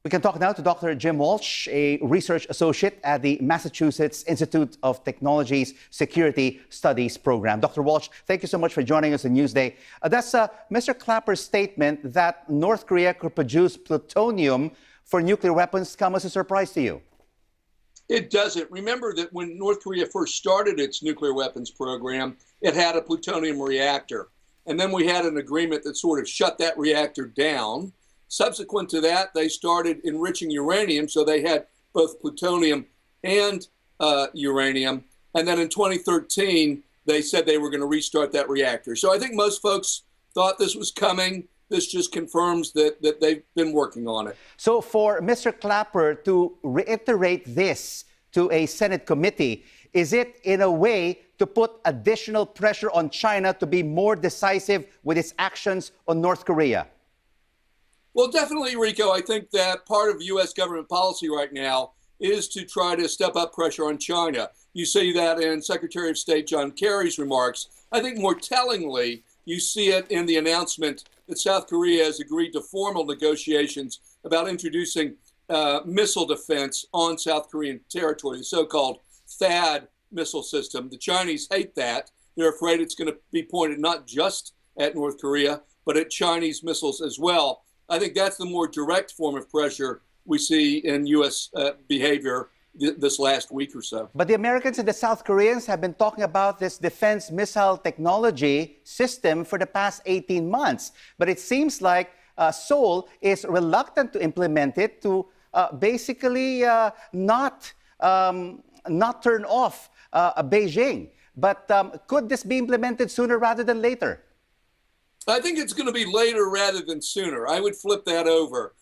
We can talk now to Dr. Jim Walsh, a research associate at the Massachusetts Institute of Technology's Security Studies program. Dr. Walsh, thank you so much for joining us on Newsday. Does Mr. Clapper's statement that North Korea could produce plutonium for nuclear weapons come as a surprise to you? It doesn't. Remember that when North Korea first started its nuclear weapons program, it had a plutonium reactor. And then we had an agreement that sort of shut that reactor down. Subsequent to that, they started enriching uranium, so they had both plutonium and uranium. And then in 2013, they said they were going to restart that reactor. So I think most folks thought this was coming. This just confirms that they've been working on it. So for Mr. Clapper to reiterate this to a Senate committee, is it in a way to put additional pressure on China to be more decisive with its actions on North Korea? Well, definitely, Rico. I think that part of U.S. government policy right now is to try to step up pressure on China. You see that in Secretary of State John Kerry's remarks. I think more tellingly, you see it in the announcement that South Korea has agreed to formal negotiations about introducing missile defense on South Korean territory, the so-called THAAD missile system. The Chinese hate that. They're afraid it's going to be pointed not just at North Korea, but at Chinese missiles as well. I think that's the more direct form of pressure we see in U.S. behavior this last week or so. But the Americans and the South Koreans have been talking about this defense missile technology system for the past 18 months. But it seems like Seoul is reluctant to implement it to basically not turn off Beijing. But could this be implemented sooner rather than later? I think it's going to be later rather than sooner. I would flip that over.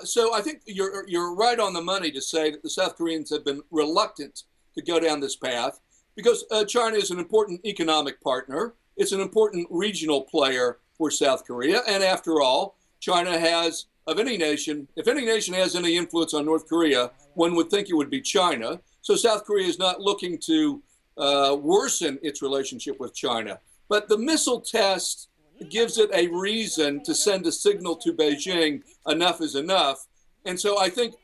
So I think you're right on the money to say that the South Koreans have been reluctant to go down this path because China is an important economic partner. It's an important regional player for South Korea. And after all, China has, of any nation, if any nation has any influence on North Korea, one would think it would be China. So South Korea is not looking to worsen its relationship with China. But the missile test gives it a reason to send a signal to Beijing, enough is enough. And so I think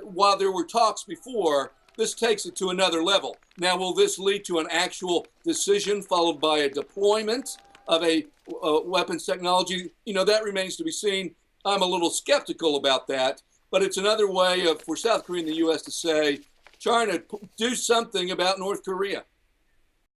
while there were talks before, this takes it to another level. Now, will this lead to an actual decision followed by a deployment of a weapons technology? You know, that remains to be seen. I'm a little skeptical about that, but it's another way for South Korea and the U.S. to say, China, do something about North Korea.